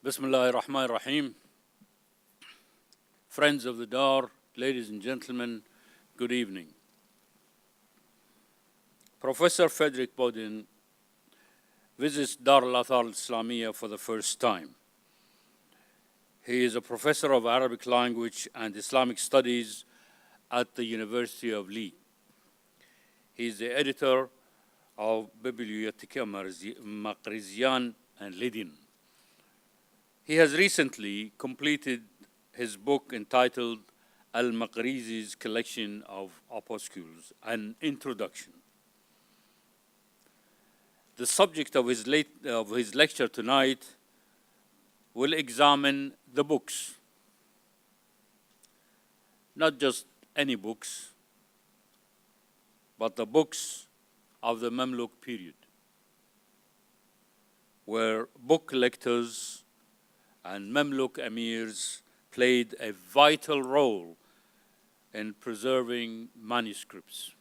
Bismillahir Rahmanir Rahim. Friends of the Dar, ladies and gentlemen, good evening. Professor Frederic Bauden visits Dar al-Athar al-Islamiyyah for the first time. He is a professor of Arabic language and Islamic studies at the University of Leeds. He is the editor of Bibliotheca Maqrizian and Leiden. He has recently completed his book entitled Al-Maqrizi's Collection of Opuscules, an Introduction. The subject of his lecture tonight will examine the books, not just any books, but the books of the Mamluk period, where book collectors and Mamluk emirs played a vital role in preserving manuscripts.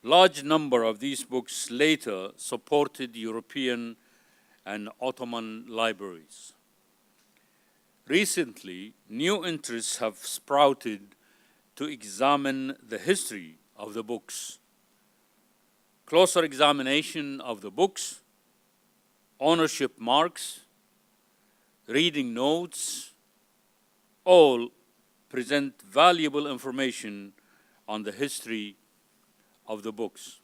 Large number of these books later supported European and Ottoman libraries. Recently, new interests have sprouted to examine the history of the books. Closer examination of the books, ownership marks, reading notes, all present valuable information on the history of the books.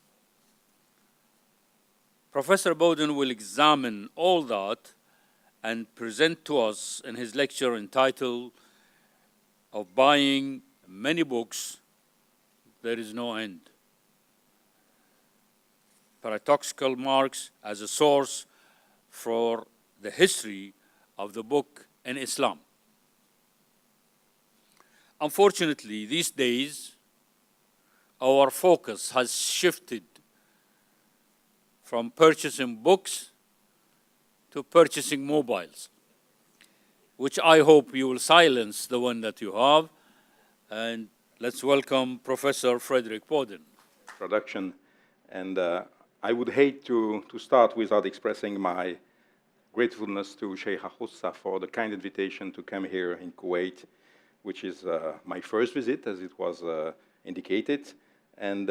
Professor Bauden will examine all that and present to us in his lecture entitled "Of Buying Many Books, There is No End." Paratextual marks as a source for the history of the book in Islam. Unfortunately, these days, our focus has shifted from purchasing books to purchasing mobiles, which I hope you will silence the one that you have. And let's welcome Professor Frederic Bauden. Introduction, and I would hate to start without expressing my gratefulness to Sheikh Hussa for the kind invitation to come here in Kuwait, which is my first visit, as it was indicated, and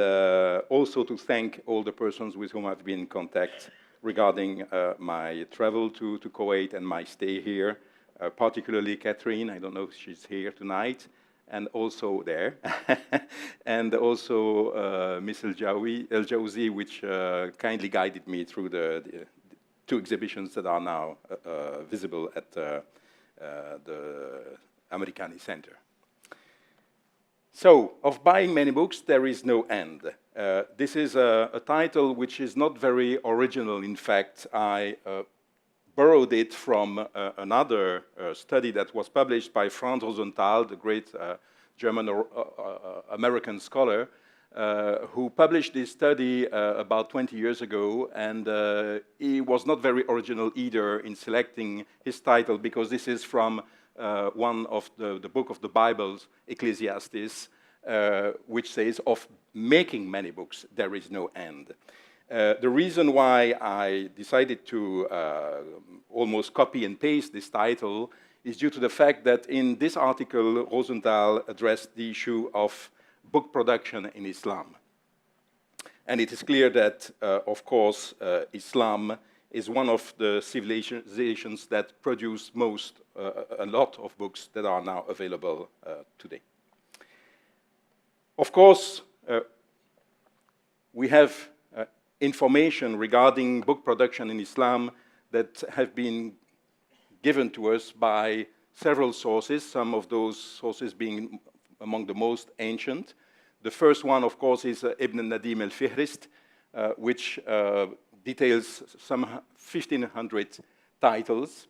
also to thank all the persons with whom I've been in contact regarding my travel to Kuwait and my stay here, particularly Catherine, I don't know if she's here tonight, and also there, and also Miss El-Jawzi, which kindly guided me through the two exhibitions that are now visible at the Americani Center. So, Of Buying Many Books, There is No End. This is a title which is not very original. In fact, I borrowed it from another study that was published by Franz Rosenthal, the great German-American scholar, who published this study about 20 years ago, and he was not very original either in selecting his title, because this is from one of the book of the Bibles, Ecclesiastes, which says, "Of making many books, there is no end." The reason why I decided to almost copy and paste this title is due to the fact that in this article, Rosenthal addressed the issue of book production in Islam. And it is clear that, of course, Islam is one of the civilizations that produce a lot of books that are now available today. Of course, we have information regarding book production in Islam that have been given to us by several sources, some of those sources being among the most ancient. The first one, of course, is Ibn Nadim al-Fihrist, which details some 1,500 titles.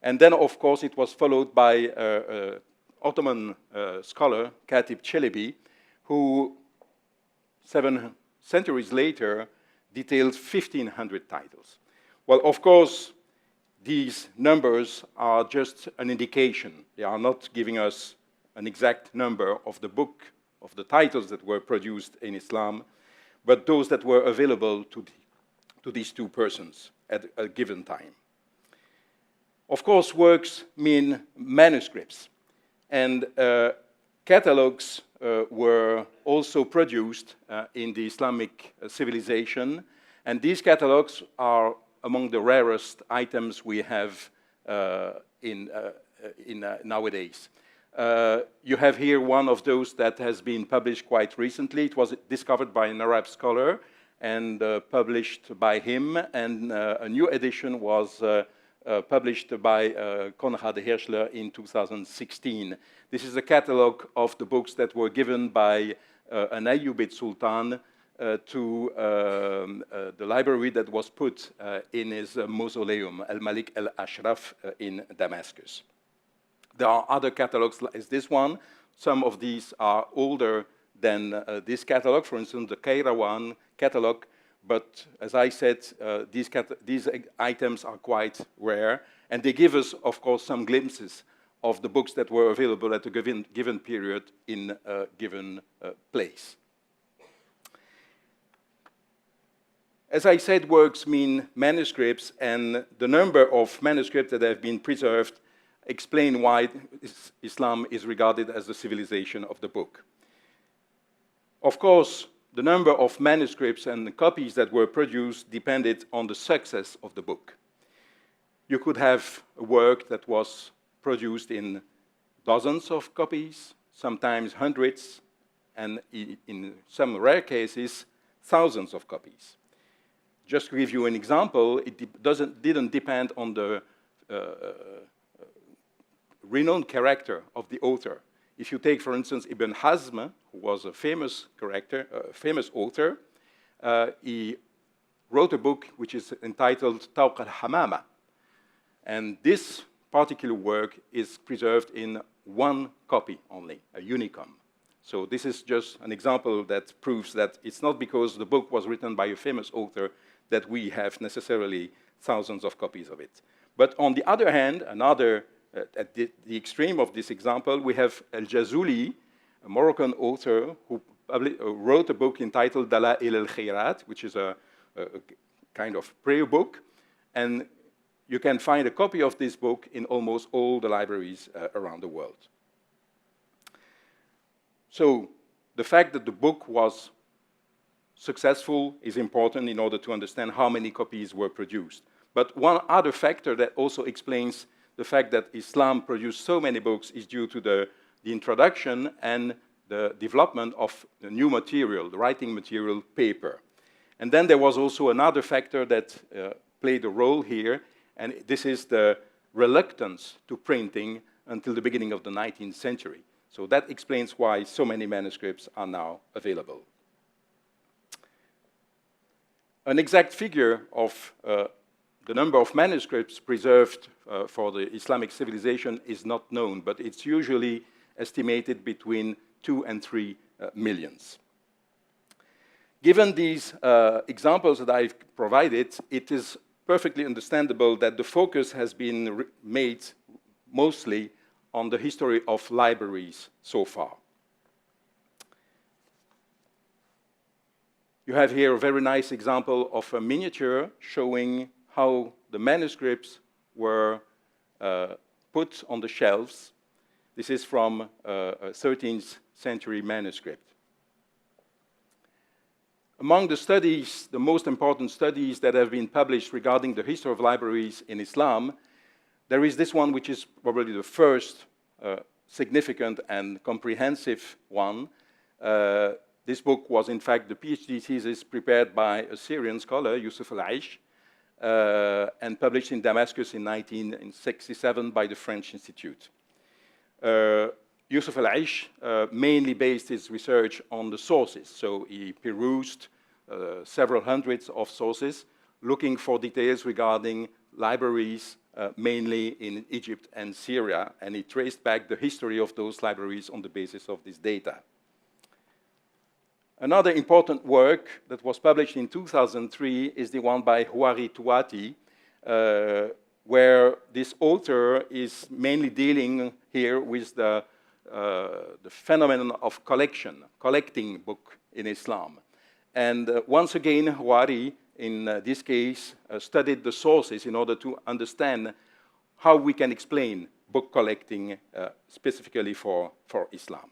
And then, of course, it was followed by Ottoman scholar, Katib Çelebi, who 7 centuries later details 1,500 titles. Well, of course, these numbers are just an indication. They are not giving us an exact number of the titles that were produced in Islam, but those that were available to these two persons at a given time. Of course, works mean manuscripts, and catalogs were also produced in the Islamic civilization, and these catalogs are among the rarest items we have nowadays. You have here one of those that has been published quite recently. It was discovered by an Arab scholar and published by him, and a new edition was published by Konrad Hirschler in 2016. This is a catalog of the books that were given by an Ayyubid Sultan to the library that was put in his mausoleum, Al-Malik al-Ashraf in Damascus. There are other catalogs like this one. Some of these are older than this catalog, for instance, the Kairawan catalog. But as I said, these items are quite rare, and they give us, of course, some glimpses of the books that were available at a given period in a given place. As I said, works mean manuscripts, and the number of manuscripts that have been preserved explain why Islam is regarded as the civilization of the book. Of course, the number of manuscripts and the copies that were produced depended on the success of the book. You could have a work that was produced in dozens of copies, sometimes hundreds, and in some rare cases, thousands of copies. Just to give you an example, it didn't depend on the renowned character of the author. If you take, for instance, Ibn Hazm, who was a famous author, he wrote a book which is entitled Tawq al-Hamama. And this particular work is preserved in one copy only, a unicom. So this is just an example that proves that it's not because the book was written by a famous author that we have necessarily thousands of copies of it. But on the other hand, at the extreme of this example, we have al-Jazuli, a Moroccan author who wrote a book entitled Dala'il al-Khairat, which is a kind of prayer book. And you can find a copy of this book in almost all the libraries around the world. So the fact that the book was successful is important in order to understand how many copies were produced. But one other factor that also explains the fact that Islam produced so many books is due to the introduction and the development of the new material, the writing material, paper. And then there was also another factor that played a role here, and this is the reluctance to printing until the beginning of the 19th century. So that explains why so many manuscripts are now available. An exact figure of the number of manuscripts preserved for the Islamic civilization is not known, but it's usually estimated between 2 and 3 millions. Given these examples that I've provided, it is perfectly understandable that the focus has been made mostly on the history of libraries so far. You have here a very nice example of a miniature showing how the manuscripts were put on the shelves. This is from a 13th century manuscript. Among the studies, the most important studies that have been published regarding the history of libraries in Islam, there is this one which is probably the first significant and comprehensive one. This book was, in fact, the PhD thesis prepared by a Syrian scholar, Yusuf al-Aish, and published in Damascus in 1967 by the French Institute. Yusuf al-Aish mainly based his research on the sources, so he perused several hundreds of sources, looking for details regarding libraries, mainly in Egypt and Syria, and he traced back the history of those libraries on the basis of this data. Another important work that was published in 2003 is the one by Houari Touati, where this author is mainly dealing here with the phenomenon of collecting book in Islam. And once again, Houari, in this case, studied the sources in order to understand how we can explain book collecting specifically for Islam.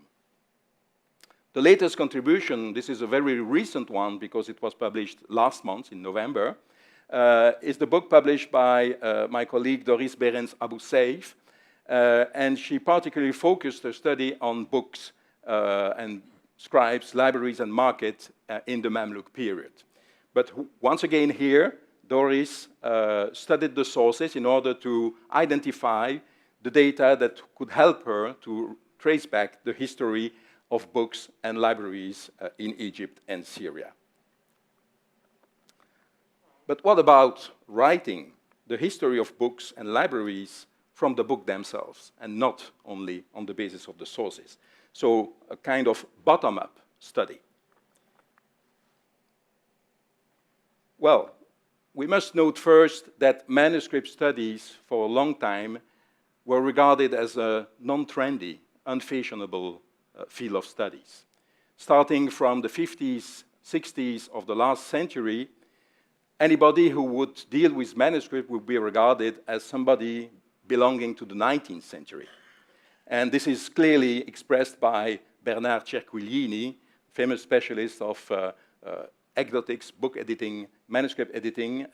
The latest contribution, this is a very recent one because it was published last month in November, is the book published by my colleague Doris Berens Abu Saif, and she particularly focused her study on books and scribes, libraries, and markets in the Mamluk period. But once again here, Doris studied the sources in order to identify the data that could help her to trace back the history of books and libraries in Egypt and Syria. But what about writing the history of books and libraries from the book themselves, and not only on the basis of the sources? So a kind of bottom-up study. Well, we must note first that manuscript studies for a long time were regarded as a non-trendy, unfashionable field of studies. Starting from the 50s, 60s of the last century, anybody who would deal with manuscript would be regarded as somebody belonging to the 19th century. And this is clearly expressed by Bernard Cerquiglini, famous specialist of exotics, book editing, manuscript editing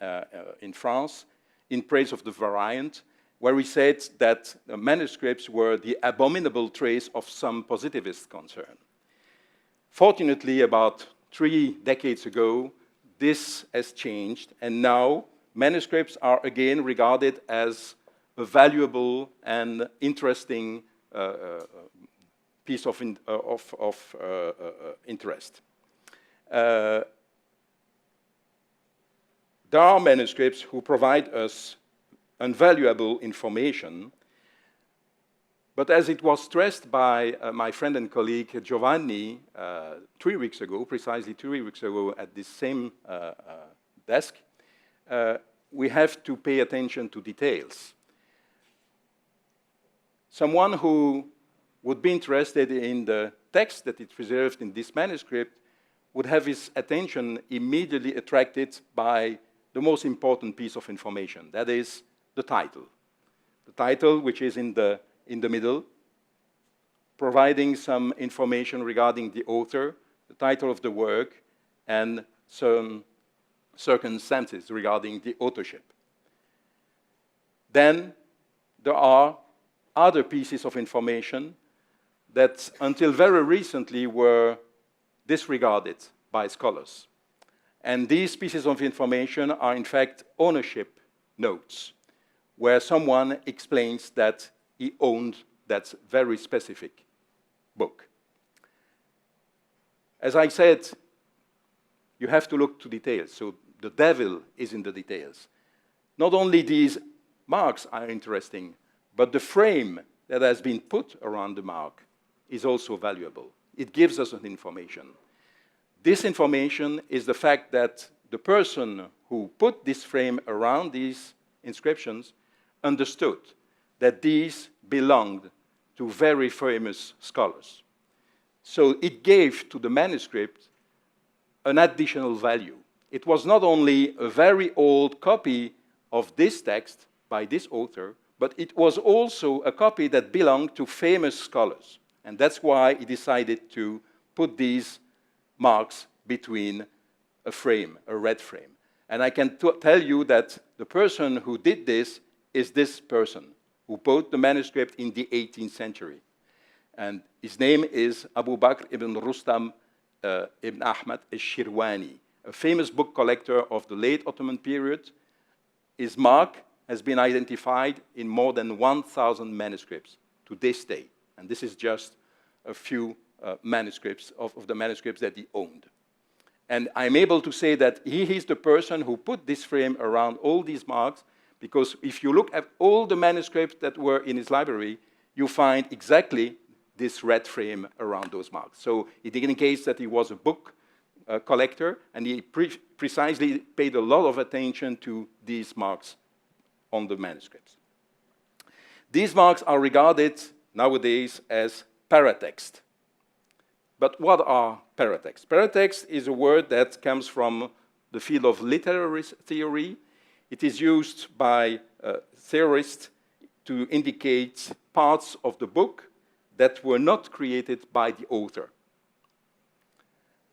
in France, in praise of the variant, where he said that the manuscripts were the abominable trace of some positivist concern. Fortunately, about 3 decades ago, this has changed, and now manuscripts are again regarded as a valuable and interesting piece of interest. There are manuscripts who provide us invaluable information, but as it was stressed by my friend and colleague Giovanni 3 weeks ago, precisely 3 weeks ago at this same desk, we have to pay attention to details. Someone who would be interested in the text that is preserved in this manuscript would have his attention immediately attracted by the most important piece of information, that is the title. The title, which is in the middle, providing some information regarding the author, the title of the work, and some circumstances regarding the authorship. Then there are other pieces of information that until very recently were disregarded by scholars. And these pieces of information are in fact ownership notes, where someone explains that he owned that very specific book. As I said, you have to look to details, so the devil is in the details. Not only these marks are interesting, but the frame that has been put around the mark is also valuable. It gives us an information. This information is the fact that the person who put this frame around these inscriptions understood that these belonged to very famous scholars. So it gave to the manuscript an additional value. It was not only a very old copy of this text by this author, but it was also a copy that belonged to famous scholars. And that's why he decided to put these marks between a frame, a red frame. And I can tell you that the person who did this is this person, who bought the manuscript in the 18th century. And his name is Abu Bakr ibn Rustam ibn Ahmad al-Shirwani, a famous book collector of the late Ottoman period. His mark has been identified in more than 1,000 manuscripts to this day. And this is just a few manuscripts of the manuscripts that he owned. And I'm able to say that he is the person who put this frame around all these marks, because if you look at all the manuscripts that were in his library, you find exactly this red frame around those marks. So it indicates that he was a book collector, and he precisely paid a lot of attention to these marks on the manuscripts. These marks are regarded nowadays as paratext. But what are paratexts? Paratext is a word that comes from the field of literary theory. It is used by theorists to indicate parts of the book that were not created by the author.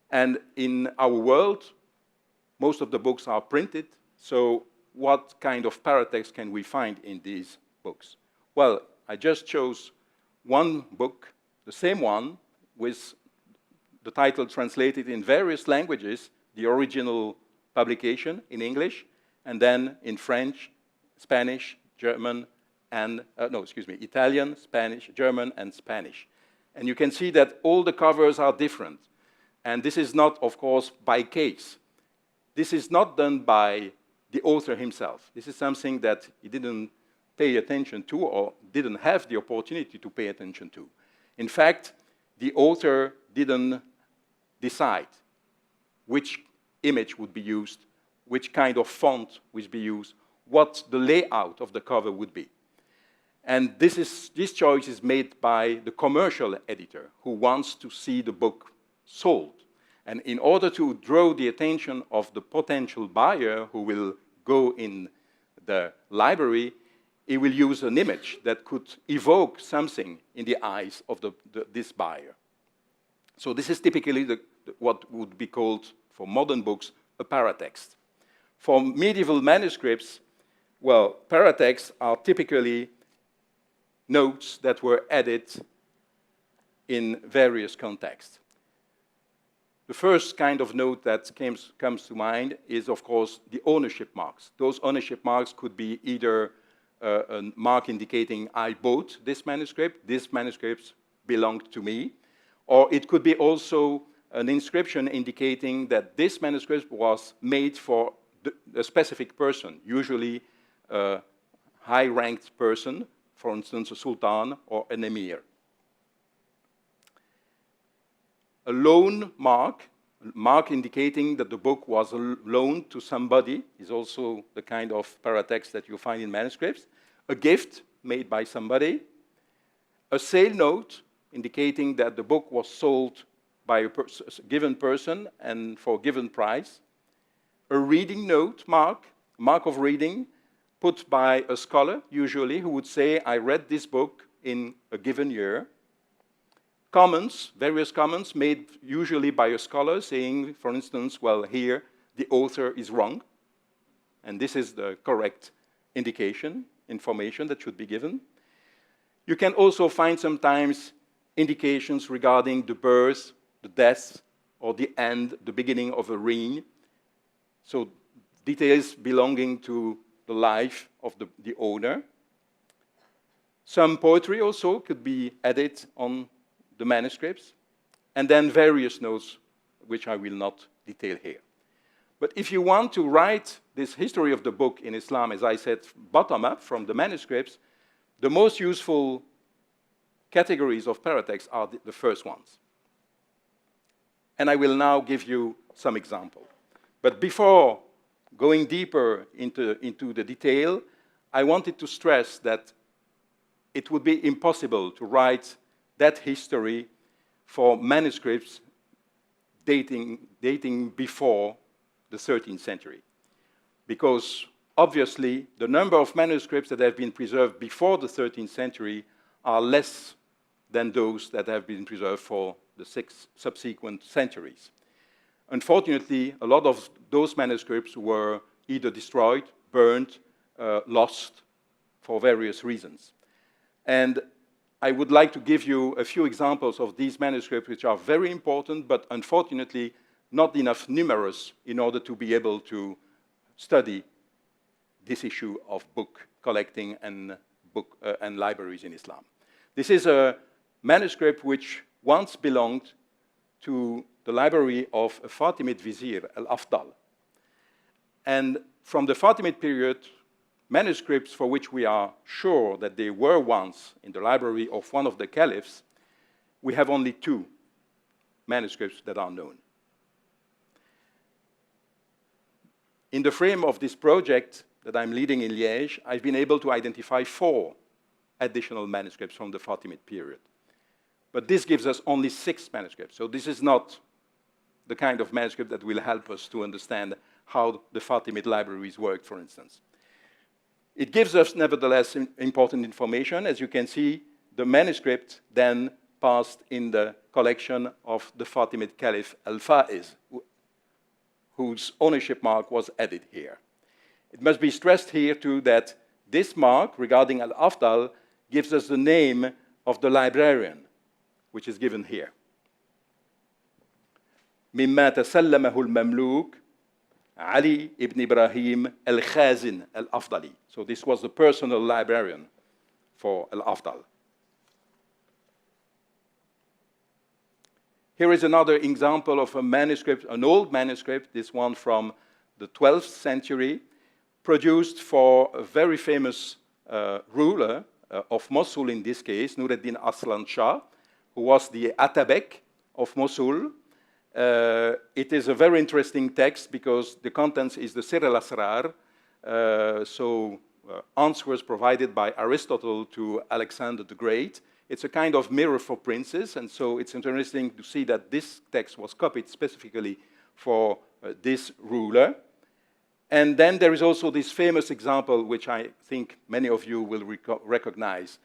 And in our world, most of the books are printed, so what kind of paratext can we find in these books? Well, I just chose one book, the same one, with the title translated in various languages, the original publication in English, and then in French, Spanish, German, and, Italian, Spanish, German, and Spanish. And you can see that all the covers are different. And this is not, of course, by case. This is not done by the author himself. This is something that he didn't pay attention to or didn't have the opportunity to pay attention to. In fact, the author didn't decide which image would be used, which kind of font would be used, what the layout of the cover would be. And this choice is made by the commercial editor who wants to see the book sold. And in order to draw the attention of the potential buyer who will go in the library, he will use an image that could evoke something in the eyes of this buyer. So this is typically what would be called, for modern books, a paratext. For medieval manuscripts, well, paratexts are typically notes that were added in various contexts. The first kind of note that comes to mind is, of course, the ownership marks. Those ownership marks could be either a mark indicating I bought this manuscript belonged to me, or it could be also an inscription indicating that this manuscript was made for a specific person, usually a high-ranked person, for instance, a sultan or an emir. A loan mark indicating that the book was loaned to somebody, is also the kind of paratext that you find in manuscripts. A gift made by somebody. A sale note indicating that the book was sold by a given person and for a given price. A reading note mark of reading, put by a scholar, usually, who would say, I read this book in a given year. Comments, various comments made usually by a scholar saying, for instance, well, here the author is wrong, and this is the correct information that should be given. You can also find sometimes indications regarding the birth, the death, or the end, the beginning of a reign. So details belonging to the life of the owner. Some poetry also could be added on the manuscripts, and then various notes, which I will not detail here. But if you want to write this history of the book in Islam, as I said, bottom up from the manuscripts, the most useful categories of paratext are the first ones. And I will now give you some examples. But before going deeper into the detail, I wanted to stress that it would be impossible to write that history for manuscripts dating before the 13th century. Because obviously, the number of manuscripts that have been preserved before the 13th century are less than those that have been preserved for the 6 subsequent centuries. Unfortunately, a lot of those manuscripts were either destroyed, burned, lost for various reasons. And I would like to give you a few examples of these manuscripts which are very important, but unfortunately not enough numerous in order to be able to study this issue of book collecting and libraries in Islam. This is a manuscript which once belonged to the library of a Fatimid vizier, al-Afdal. And from the Fatimid period, manuscripts for which we are sure that they were once in the library of one of the caliphs, we have only 2 manuscripts that are known. In the frame of this project that I'm leading in Liège, I've been able to identify 4 additional manuscripts from the Fatimid period. But this gives us only 6 manuscripts. So this is not the kind of manuscript that will help us to understand how the Fatimid libraries worked, for instance. It gives us, nevertheless, important information. As you can see, the manuscript then passed in the collection of the Fatimid Caliph al-Faiz, whose ownership mark was added here. It must be stressed here, too, that this mark regarding al-Afdal gives us the name of the librarian, which is given here. مما تسلمه المملوك علي ibn Ibrahim al-Khazin al-Afdali. So this was the personal librarian for al-Afdal. Here is another example of a manuscript, an old manuscript, this one from the 12th century, produced for a very famous ruler of Mosul in this case, Nureddin Aslan Shah, who was the Atabek of Mosul. It is a very interesting text because the contents is the Sir al-Asrar, answers provided by Aristotle to Alexander the Great. It's a kind of mirror for princes, and so it's interesting to see that this text was copied specifically for this ruler. And then there is also this famous example, which I think many of you will recognize.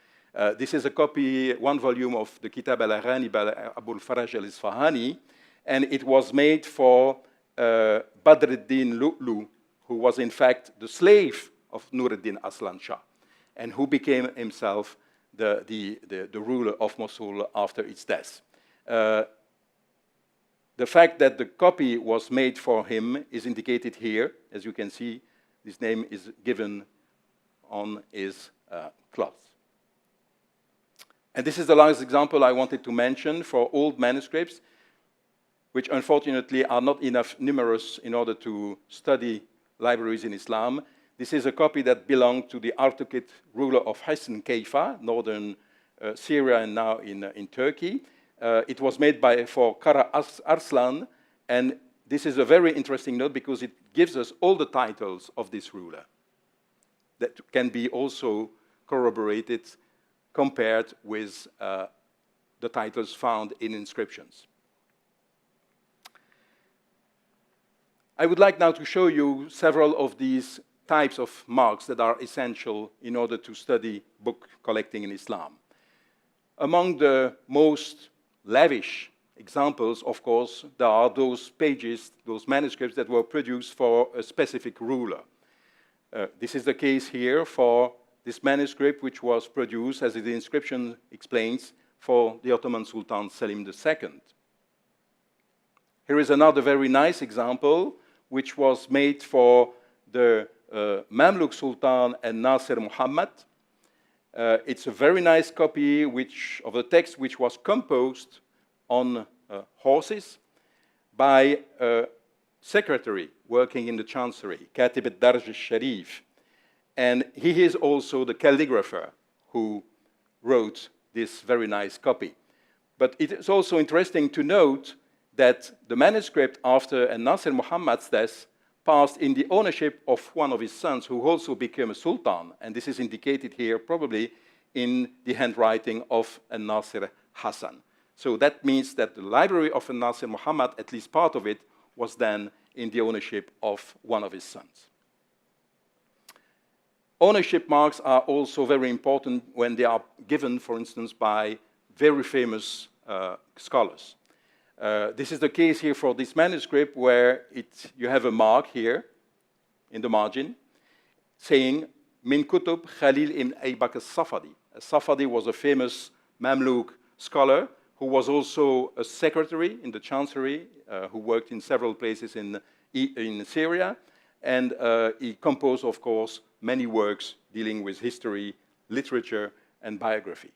This is a copy, one volume of the Kitab al-Aghani by Abu al-Faraj al-Isfahani, and it was made for Badr al-Din Lu'lu, who was in fact the slave of Nureddin Aslan Shah, and who became himself the ruler of Mosul after its death. The fact that the copy was made for him is indicated here. As you can see, this name is given on his cloth. And this is the last example I wanted to mention for old manuscripts, which unfortunately are not enough numerous in order to study libraries in Islam. This is a copy that belonged to the Artukid ruler of Hisn Keifa, northern Syria and now in Turkey. It was made for Kara Arslan, and this is a very interesting note because it gives us all the titles of this ruler that can be also corroborated, compared with the titles found in inscriptions. I would like now to show you several of these types of marks that are essential in order to study book collecting in Islam. Among the most lavish examples, of course, there are those pages, those manuscripts that were produced for a specific ruler. This is the case here for this manuscript, which was produced, as the inscription explains, for the Ottoman Sultan Selim II. Here is another very nice example, which was made for the Mamluk Sultan and Nasir Muhammad. It's a very nice copy of the text which was composed on horses by a secretary working in the chancery, Katib al-Darj al-Sharif. And he is also the calligrapher who wrote this very nice copy. But it is also interesting to note that the manuscript after Nasir Muhammad's death passed in the ownership of one of his sons, who also became a sultan. And this is indicated here probably in the handwriting of Nasir Hassan. So that means that the library of Nasir Muhammad, at least part of it, was then in the ownership of one of his sons. Ownership marks are also very important when they are given, for instance, by very famous scholars. This is the case here for this manuscript where you have a mark here in the margin saying, Min Kutub Khalil ibn Aybak al-Safadi. Al-Safadi was a famous Mamluk scholar who was also a secretary in the chancery, who worked in several places in Syria. And he composed, of course, many works dealing with history, literature, and biography.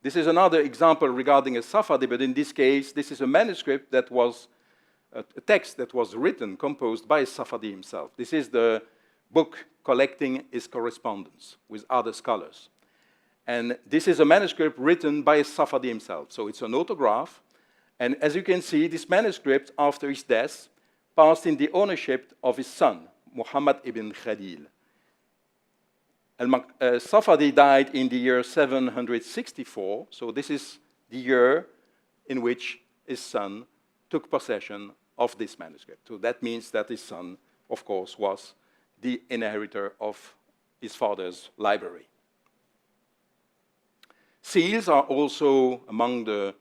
This is another example regarding a Safadi, but in this case, this is a manuscript that was a text that was written, composed by Safadi himself. This is the book collecting his correspondence with other scholars. And this is a manuscript written by Safadi himself. So it's an autograph. And as you can see, this manuscript, after his death, passed in the ownership of his son, Muhammad ibn Khalil. Safadi died in the year 764, so this is the year in which his son took possession of this manuscript. So that means that his son, of course, was the inheritor of his father's library. Seals are also among the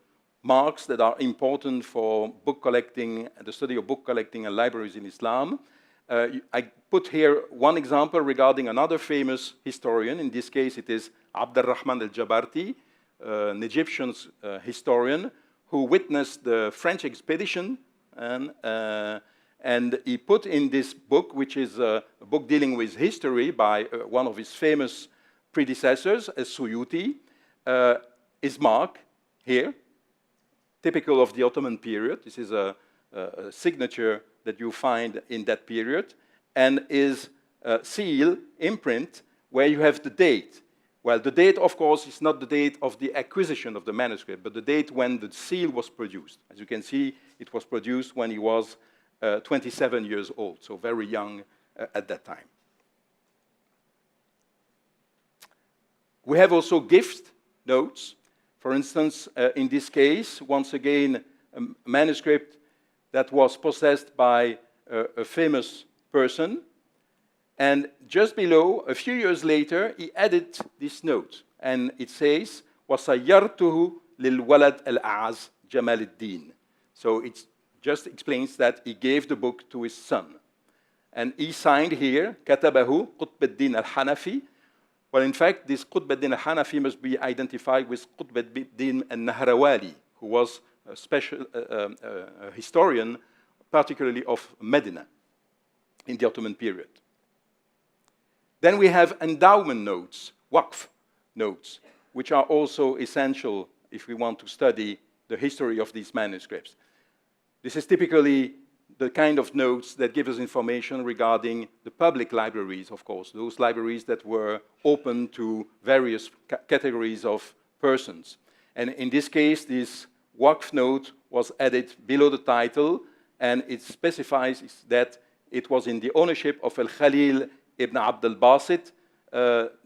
marks that are important for book collecting, the study of book collecting and libraries in Islam. I put here one example regarding another famous historian. In this case, it is Abd al-Rahman al-Jabarti, an Egyptian historian who witnessed the French expedition, and he put in this book, which is a book dealing with history by one of his famous predecessors, as-Suyuti, his mark here, typical of the Ottoman period. This is a signature that you find in that period, and is seal, imprint, where you have the date. Well, the date, of course, is not the date of the acquisition of the manuscript, but the date when the seal was produced. As you can see, it was produced when he was 27 years old, so very young at that time. We have also gift notes. For instance, in this case, once again, a manuscript that was possessed by a famous person. And just below, a few years later, he added this note. And it says, وَصَيَّرْتُهُ لِلْوَلَدْ الْأَعَزْ جَمَالِ الدِّينِ. So it just explains that he gave the book to his son. And he signed here, كَتَبَهُ قُطْبَ الدِّينِ الْحَنَفِي. Well, in fact, this Qutb al-Din al-Hanafi must be identified with Qutb al-Din al-Nahrawali, who was a special historian, particularly of Medina in the Ottoman period. Then we have endowment notes, waqf notes, which are also essential if we want to study the history of these manuscripts. This is typically the kind of notes that give us information regarding the public libraries, of course, those libraries that were open to various categories of persons. And in this case, this waqf note was added below the title, and it specifies that it was in the ownership of al-Khalil ibn Abd al-Basit,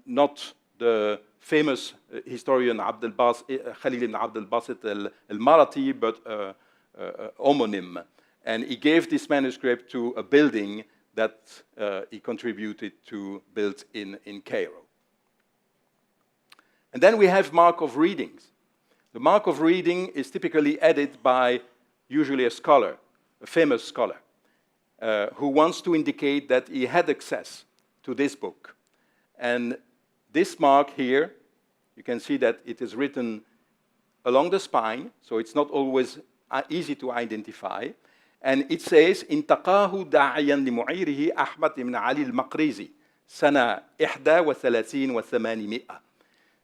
not the famous historian Khalil ibn Abd al-Basit al-Marati, but homonym. And he gave this manuscript to a building that he contributed to build in Cairo. And then we have mark of readings. The mark of reading is typically added by usually a scholar, a famous scholar, who wants to indicate that he had access to this book. And this mark here, you can see that it is written along the spine, so it's not always easy to identify. And it says, انتقاه داعيا لمعيره أحمد بن علي المقريزي سنة 31 و800.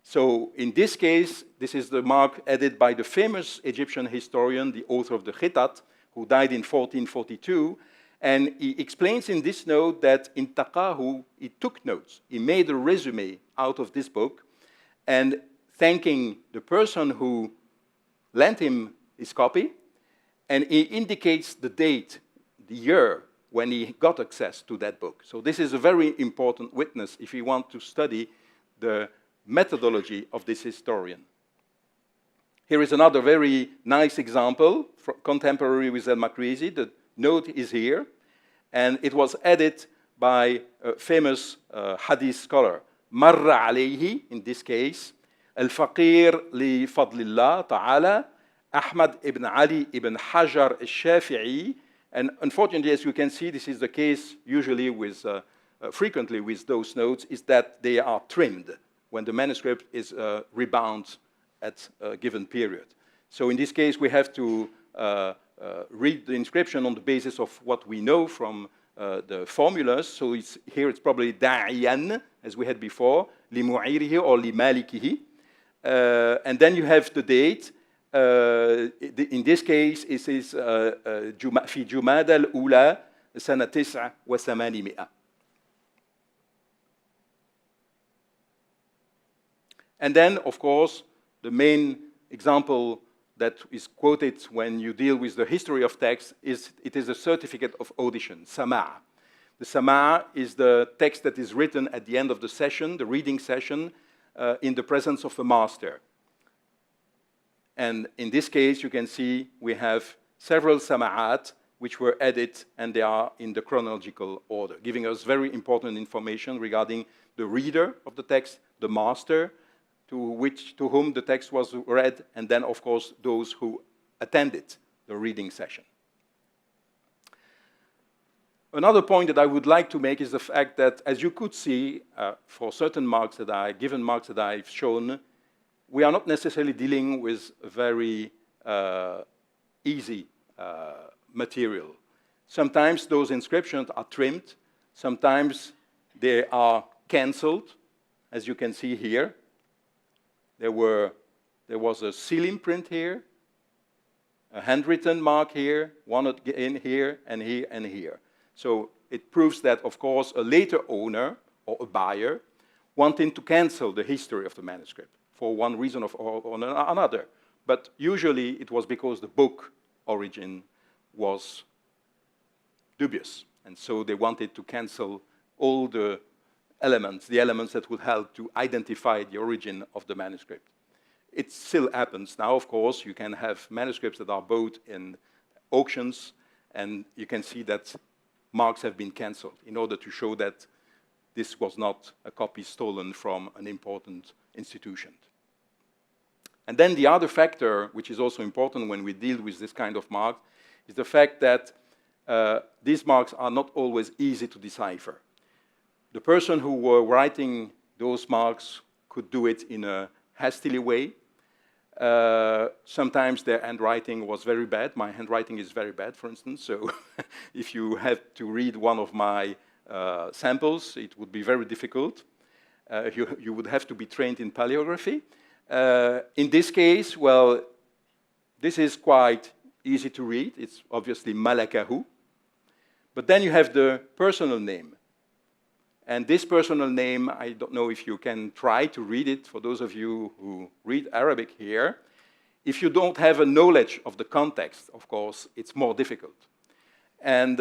So in this case, this is the mark added by the famous Egyptian historian, the author of the Khitat, who died in 1442. And he explains in this note that in Taqahu, he took notes. He made a resume out of this book, and thanking the person who lent him his copy, and he indicates the date, the year, when he got access to that book. So this is a very important witness if we want to study the methodology of this historian. Here is another very nice example, contemporary with al-Makrizi. The note is here, and it was added by a famous hadith scholar, Marra alayhi, in this case, al-Faqir li fadlillah ta'ala, Ahmad ibn Ali ibn Hajar al-Shafi'i. And unfortunately, as you can see, this is the case usually with, frequently with those notes, is that they are trimmed when the manuscript is rebound at a given period. So in this case, we have to read the inscription on the basis of what we know from the formulas. So here it's probably da'iyan, as we had before, li mu'irihi or li malikihi. And then you have the date. In this case, it is في جمادى الأولى سنة 89. And then, of course, the main example that is quoted when you deal with the history of text is it is a certificate of audition, sama'. The sama' is the text that is written at the end of the session, the reading session, in the presence of a master. And in this case, you can see we have several sama'at which were added, and they are in the chronological order, giving us very important information regarding the reader of the text, the master to whom the text was read, and then, of course, those who attended the reading session. Another point that I would like to make is the fact that, as you could see, for certain marks that given marks that I've shown, we are not necessarily dealing with a very easy material. Sometimes those inscriptions are trimmed, sometimes they are cancelled, as you can see here. There was a seal imprint here, a handwritten mark here, one in here, and here, and here. So it proves that, of course, a later owner or a buyer wanted to cancel the history of the manuscript for one reason or another. But usually it was because the book origin was dubious. And so they wanted to cancel all the elements that would help to identify the origin of the manuscript. It still happens now, of course. You can have manuscripts that are bought in auctions, and you can see that marks have been cancelled in order to show that this was not a copy stolen from an important institution. And then the other factor, which is also important when we deal with this kind of mark, is the fact that these marks are not always easy to decipher. The person who were writing those marks could do it in a hastily way. Sometimes their handwriting was very bad. My handwriting is very bad, for instance, so if you have to read one of my samples, it would be very difficult. You would have to be trained in paleography. In this case, well, this is quite easy to read. It's obviously Malakahu. But then you have the personal name. And this personal name, I don't know if you can try to read it, for those of you who read Arabic here. If you don't have a knowledge of the context, of course, it's more difficult. And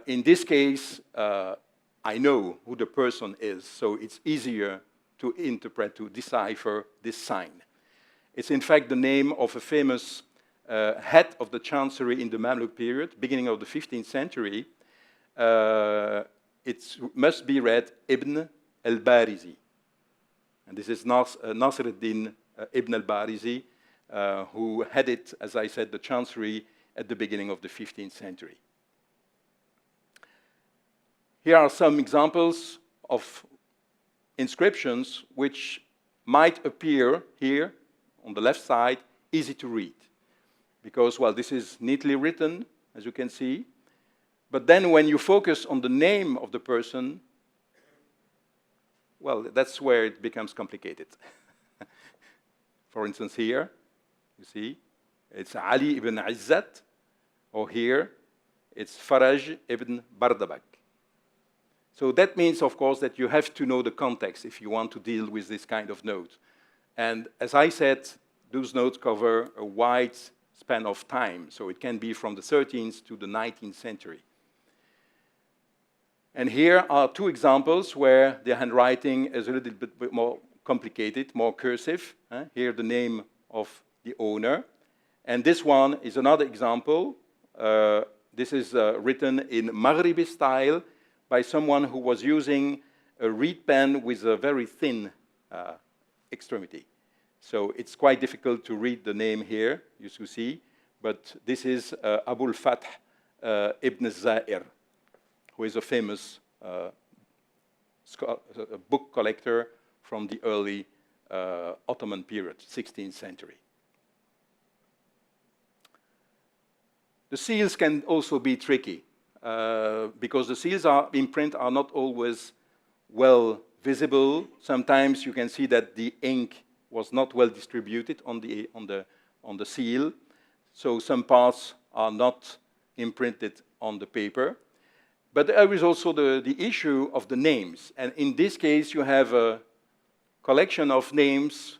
in this case, I know who the person is, so it's easier to interpret, to decipher this sign. It's in fact the name of a famous head of the chancery in the Mamluk period, beginning of the 15th century. It must be read Ibn al-Barizi. And this is Nasruddin Ibn al-Barizi, who headed, as I said, the chancery at the beginning of the 15th century. Here are some examples of inscriptions which might appear here on the left side easy to read. Because, well, this is neatly written, as you can see. But then when you focus on the name of the person, well, that's where it becomes complicated. For instance, here, you see, it's Ali ibn Izzat, or here, it's Faraj ibn Bardabak. So that means, of course, that you have to know the context if you want to deal with this kind of note. And as I said, those notes cover a wide span of time. So it can be from the 13th to the 19th century. And here are two examples where the handwriting is a little bit more complicated, more cursive. Here the name of the owner. And this one is another example. This is written in Maghribi style by someone who was using a reed pen with a very thin extremity. So it's quite difficult to read the name here, you see. But this is Abul Fath ibn Zair, who is a famous book collector from the early Ottoman period, 16th century. The seals can also be tricky because the seals in print are not always well visible. Sometimes you can see that the ink was not well distributed on the seal, so some parts are not imprinted on the paper. But there is also the issue of the names. And in this case, you have a collection of names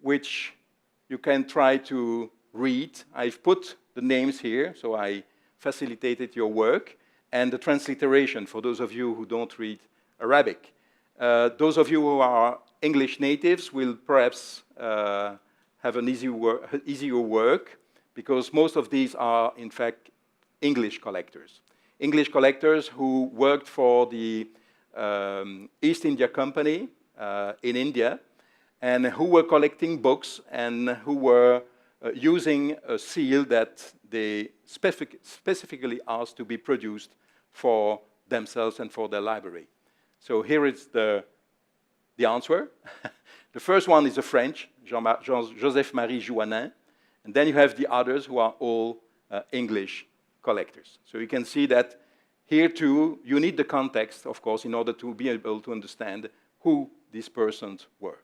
which you can try to read. I've put the names here, so I facilitated your work, and the transliteration for those of you who don't read Arabic. Those of you who are English natives will perhaps have an easier work, because most of these are, in fact, English collectors. English collectors who worked for the East India Company in India, and who were collecting books and who were using a seal that they specifically asked to be produced for themselves and for their library. So here is the answer. The first one is a French, Joseph-Marie Jouanin, and then you have the others who are all English collectors. So you can see that here too, you need the context, of course, in order to be able to understand who these persons were.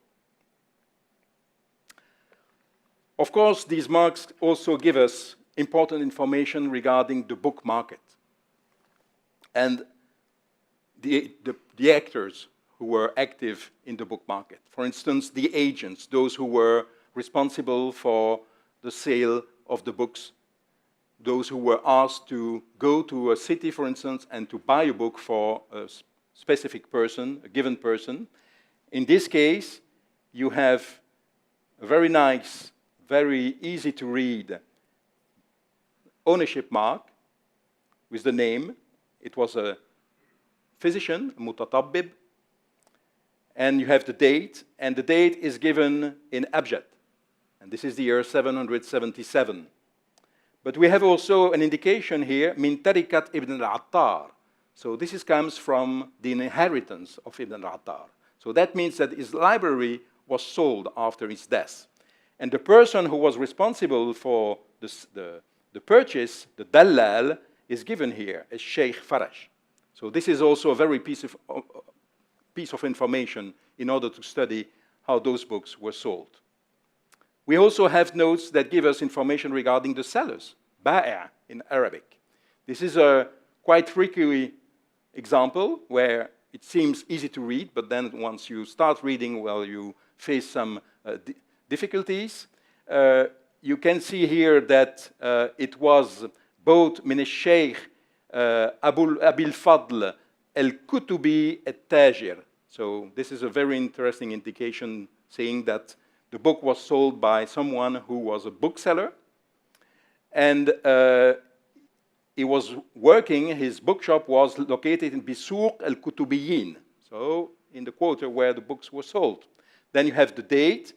Of course, these marks also give us important information regarding the book market and the actors who were active in the book market. For instance, the agents, those who were responsible for the sale of the books, those who were asked to go to a city, for instance, and to buy a book for a specific person, a given person. In this case, you have a very nice, very easy to read ownership mark with the name. It was a physician, a mutatabbib, and you have the date, and the date is given in abjad, and this is the year 777. But we have also an indication here, min tarikat ibn al-Athar. So this comes from the inheritance of Ibn al-Athar. So that means that his library was sold after his death. And the person who was responsible for the purchase, the Dallal, is given here as Sheikh Faraj. So this is also a very piece of information in order to study how those books were sold. We also have notes that give us information regarding the sellers, ba'i' in Arabic. This is a quite tricky example where it seems easy to read, but then once you start reading, well, you face some difficulties. You can see here that it was both min al-Sheikh Abil Fadl al-Kutubi al-Tajir. So this is a very interesting indication saying that the book was sold by someone who was a bookseller, and he was working, his bookshop was located in Bisuq al-Kutubiyin, so in the quarter where the books were sold. Then you have the date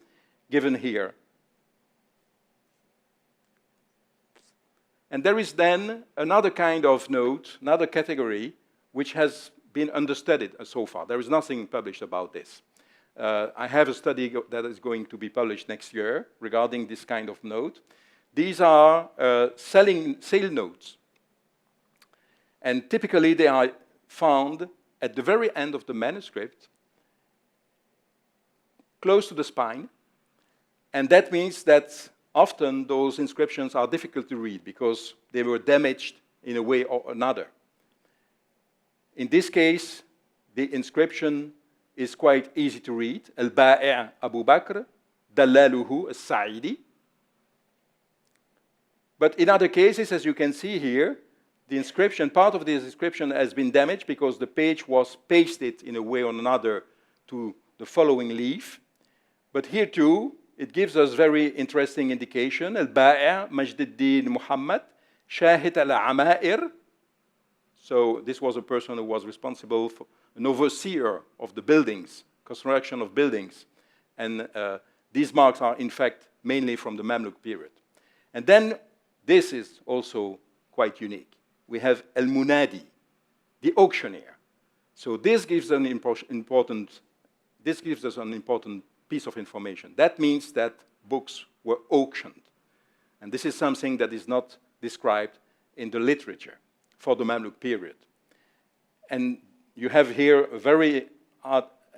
given here. And there is then another kind of note, another category, which has been understudied so far. There is nothing published about this. I have a study that is going to be published next year regarding this kind of note. These are sale notes. And typically they are found at the very end of the manuscript, close to the spine. And that means that often those inscriptions are difficult to read because they were damaged in a way or another. In this case, the inscription is quite easy to read. Al-Ba'i' Abu Bakr, Dallaluhu al-Sa'idi. But in other cases, as you can see here, the inscription, part of this inscription has been damaged because the page was pasted in a way or another to the following leaf. But here too, it gives us very interesting indication. Al-Ba'i' Majduddin Muhammad, Shahid al-Ama'ir. So this was a person who was responsible for an overseer of the buildings, construction of buildings. And these marks are, in fact, mainly from the Mamluk period. And then this is also quite unique. We have Al-Munadi, the auctioneer. So this gives us an important piece of information. That means that books were auctioned. And this is something that is not described in the literature for the Mamluk period. And you have here a very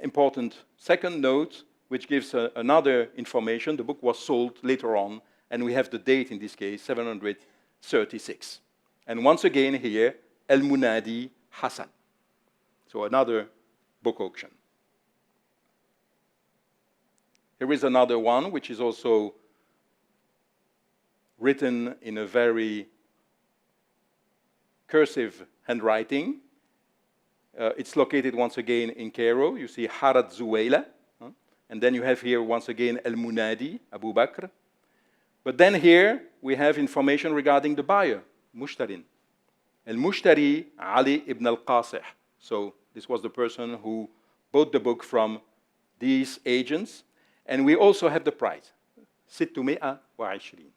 important second note, which gives another information. The book was sold later on, and we have the date in this case, 736. And once again here, Al-Munadi Hassan. So another book auction. Here is another one, which is also written in a very cursive handwriting. It's located once again in Cairo. You see Harat Zuwaila. And then you have here once again Al-Munadi, Abu Bakr. But then here we have information regarding the buyer, Mushtarin. Al-Mushtari Ali ibn al-Qasih. So this was the person who bought the book from these agents. And we also have the price, 620.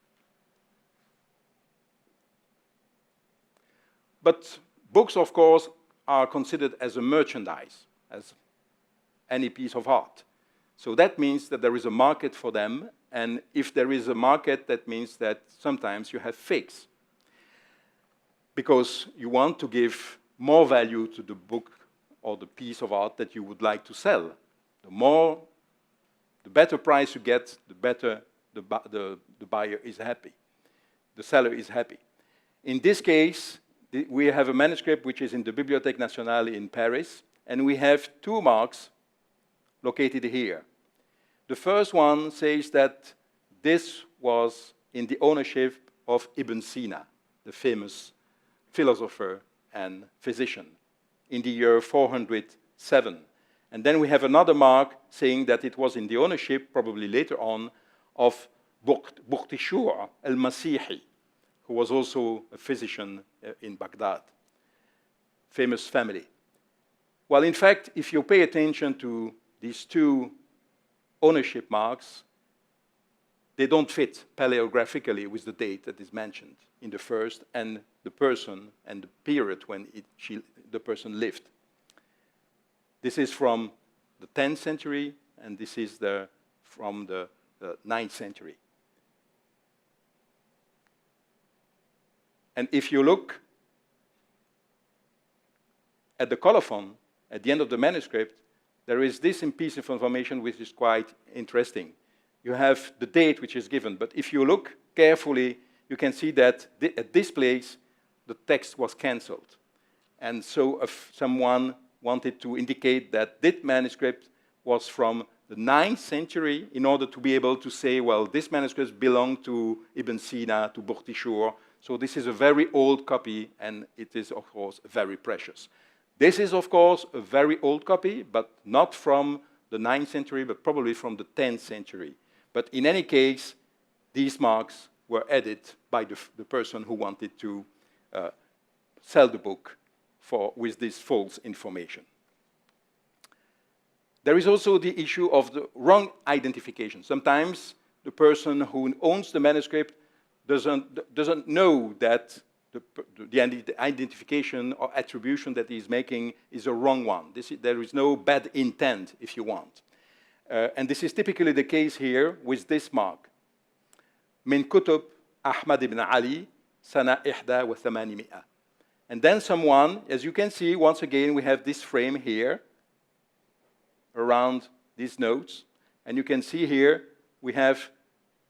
But books, of course, are considered as a merchandise, as any piece of art. So that means that there is a market for them, and if there is a market, that means that sometimes you have fakes, because you want to give more value to the book or the piece of art that you would like to sell. The better price you get, the better the buyer is happy. The seller is happy. In this case, we have a manuscript which is in the Bibliothèque Nationale in Paris, and we have two marks located here. The first one says that this was in the ownership of Ibn Sina, the famous philosopher and physician, in the year 407. And then we have another mark saying that it was in the ownership, probably later on, of Buqtishur al-Masihi, who was also a physician in Baghdad. Famous family. Well, in fact, if you pay attention to these two ownership marks, they don't fit paleographically with the date that is mentioned in the first, and the person and the period when the person lived. This is from the 10th century, and this is from the 9th century. And if you look at the colophon, at the end of the manuscript, there is this piece of information which is quite interesting. You have the date which is given, but if you look carefully, you can see that at this place, the text was cancelled. And so if someone wanted to indicate that this manuscript was from the 9th century in order to be able to say, well, this manuscript belonged to Ibn Sina, to Buqtishur. So this is a very old copy, and it is, of course, very precious. This is, of course, a very old copy, but not from the 9th century, but probably from the 10th century. But in any case, these marks were added by the person who wanted to sell the book with this false information. There is also the issue of the wrong identification. Sometimes the person who owns the manuscript doesn't know that the identification or attribution that he's making is a wrong one. There is no bad intent, if you want. And this is typically the case here with this mark. Min kutub Ahmad ibn Ali, sana ihda wa thamanimi'a. And then someone, as you can see, once again, we have this frame here around these notes. And you can see here, we have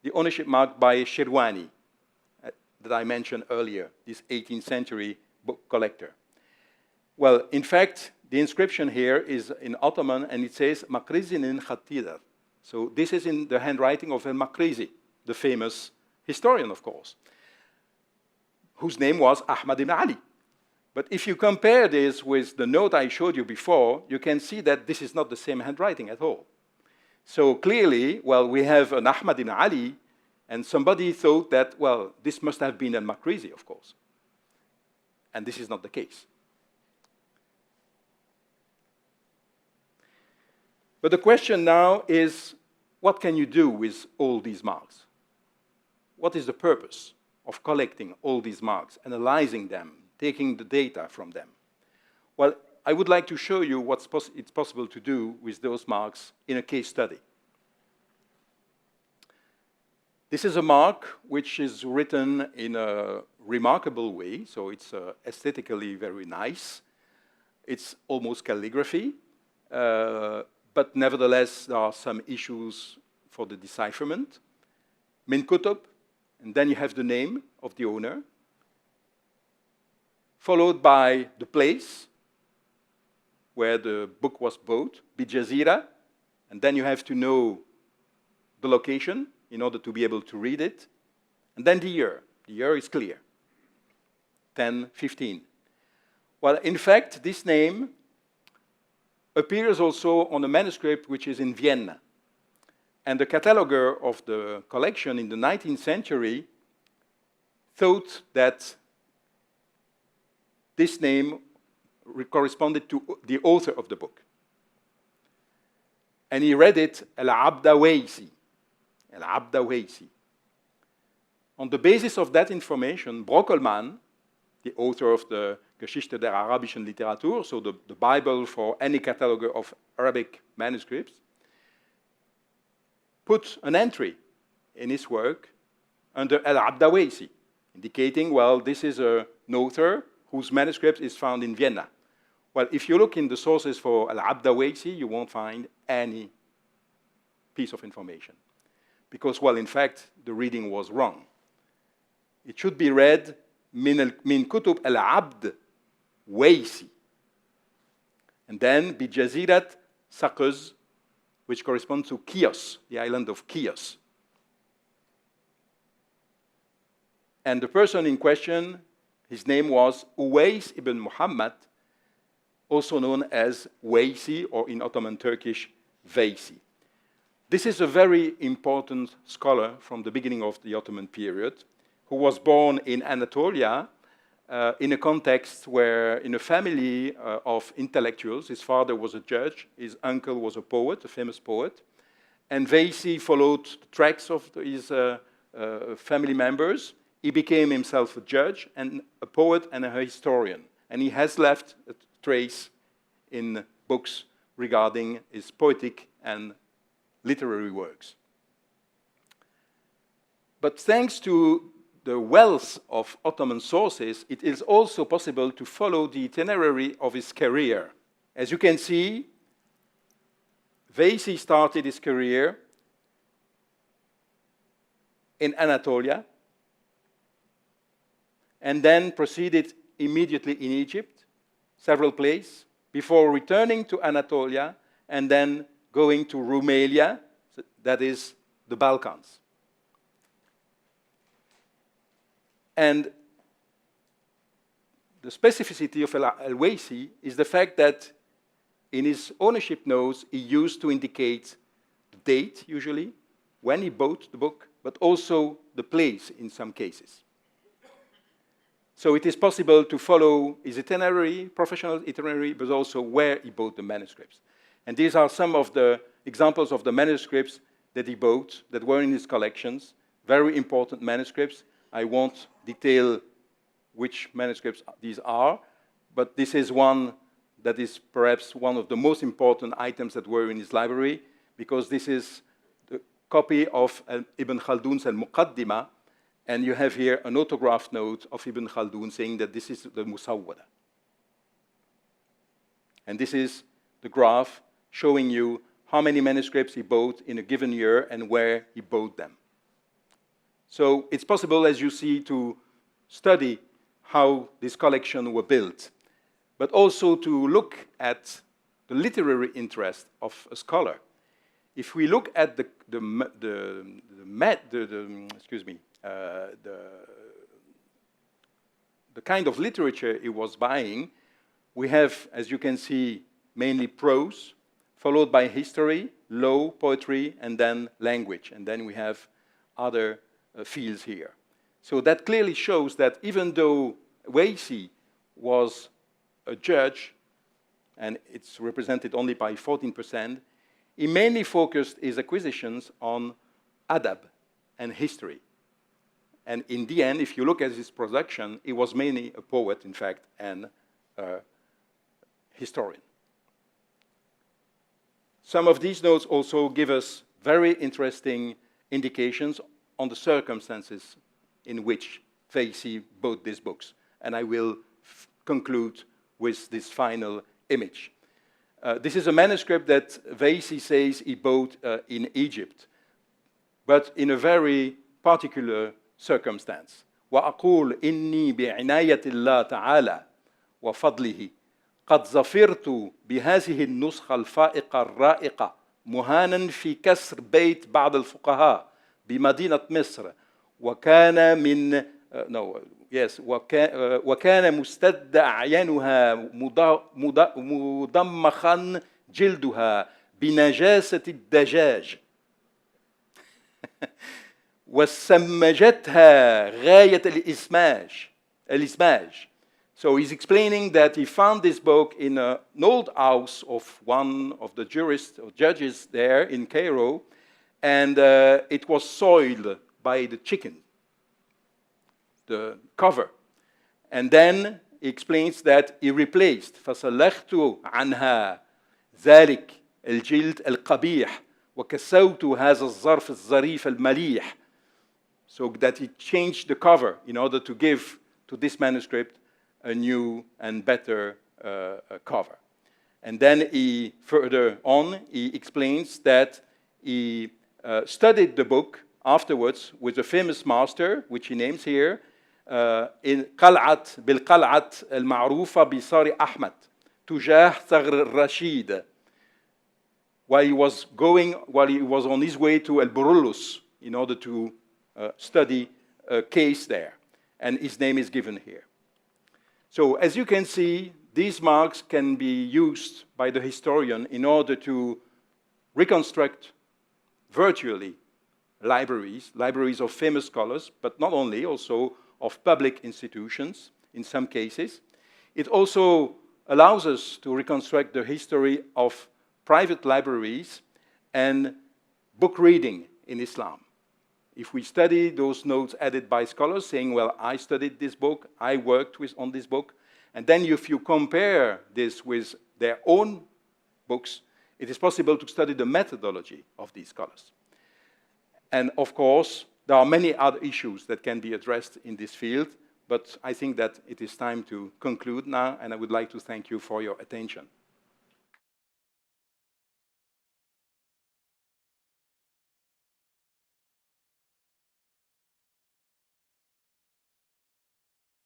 the ownership mark by Shirwani, that I mentioned earlier, this 18th century book collector. Well, in fact, the inscription here is in Ottoman, and it says Makrizinin Khatidar. So this is in the handwriting of al-Makrizi, the famous historian, of course, whose name was Ahmad ibn Ali. But if you compare this with the note I showed you before, you can see that this is not the same handwriting at all. So clearly, well, we have an Ahmad ibn Ali, and somebody thought that, well, this must have been al-Makrizi, of course. And this is not the case. But the question now is, what can you do with all these marks? What is the purpose of collecting all these marks, analyzing them, taking the data from them? Well, I would like to show you what it's possible to do with those marks in a case study. This is a mark which is written in a remarkable way, so it's aesthetically very nice. It's almost calligraphy, but nevertheless, there are some issues for the decipherment. Min kutub, and then you have the name of the owner, followed by the place where the book was bought, Bijazira, and then you have to know the location in order to be able to read it, and then the year. The year is clear, 1015. Well, in fact, this name appears also on a manuscript which is in Vienna. And the cataloger of the collection in the 19th century thought that this name corresponded to the author of the book. And he read it, al-Abdawaysi. Al-Abdawaysi. On the basis of that information, Brockelmann, the author of the Geschichte der arabischen Literatur, so the Bible for any cataloger of Arabic manuscripts, put an entry in his work under al-Abdawaysi, indicating, well, this is an author whose manuscript is found in Vienna. Well, if you look in the sources for al-Abdawaysi, you won't find any piece of information. Because, well, in fact, the reading was wrong. It should be read min kutub al-Abd Waysi. And then bijazirat Sakuz, which corresponds to Chios, the island of Chios. And the person in question, his name was Uwais ibn Muhammad, also known as Waysi, or in Ottoman Turkish, Veysi. This is a very important scholar from the beginning of the Ottoman period, who was born in Anatolia in a context where, in a family of intellectuals, his father was a judge, his uncle was a poet, a famous poet, and Veysi followed the tracks of his family members. He became himself a judge and a poet and a historian, and he has left a trace in books regarding his poetic and literary works. But thanks to the wealth of Ottoman sources, it is also possible to follow the itinerary of his career. As you can see, Veysi started his career in Anatolia and then proceeded immediately in Egypt, several places, before returning to Anatolia and then going to Rumelia, that is the Balkans. And the specificity of al-Waysi is the fact that in his ownership notes, he used to indicate the date, usually, when he bought the book, but also the place in some cases. So it is possible to follow his itinerary, professional itinerary, but also where he bought the manuscripts. And these are some of the examples of the manuscripts that he bought that were in his collections, very important manuscripts. I won't detail which manuscripts these are, but this is one that is perhaps one of the most important items that were in his library, because this is the copy of Ibn Khaldun's al-Muqaddimah, and you have here an autograph note of Ibn Khaldun saying that this is the Musawwada. And this is the graph showing you how many manuscripts he bought in a given year and where he bought them. So it's possible, as you see, to study how this collection was built, but also to look at the literary interest of a scholar. If we look at the kind of literature he was buying, we have, as you can see, mainly prose, followed by history, law, poetry, and then language. And then we have other fields here. So that clearly shows that even though Waysi was a judge, and it's represented only by 14%, he mainly focused his acquisitions on adab and history. And in the end, if you look at his production, he was mainly a poet, in fact, and a historian. Some of these notes also give us very interesting indications on the circumstances in which Veysi bought these books. And I will conclude with this final image. This is a manuscript that Veysi says he bought in Egypt, but in a very particular circumstance. وأقول إني بعناية الله تعالى وفضله قد ظفرت بهذه النسخة الفائقة الرائقة مهانا في كسر بيت بعض الفقهاء بمدينة مصر وكان من وكان مستد أعينها مضمخا جلدها بنجاسة الدجاج وسمجتها غاية الإسماج So he's explaining that he found this book in an old house of one of the jurists or judges there in Cairo, and it was soiled by the chicken, the cover. And then he explains that he replaced فَصَلَّخْتُ عَنْهَا ذَلِكَ الْجِلْد الْقَبِيحِ وَكَسَوْتُ هَذَا الظَّرْفِ الظَّرِيفَ الْمَلِيحِ. So that he changed the cover in order to give to this manuscript a new and better cover. And then he, further on, he explains that he studied the book afterwards with a famous master, which he names here, in قلعة بالقلعة المعروفة بصار أحمد تجاه ثغر الرشيد, while he was on his way to El-Burulus in order to study a case there. And his name is given here. So as you can see, these marks can be used by the historian in order to reconstruct virtually libraries of famous scholars, but not only, also of public institutions in some cases. It also allows us to reconstruct the history of private libraries and book reading in Islam. If we study those notes added by scholars saying, well, I studied this book, I worked on this book, and then if you compare this with their own books, it is possible to study the methodology of these scholars. And of course, there are many other issues that can be addressed in this field, but I think that it is time to conclude now, and I would like to thank you for your attention.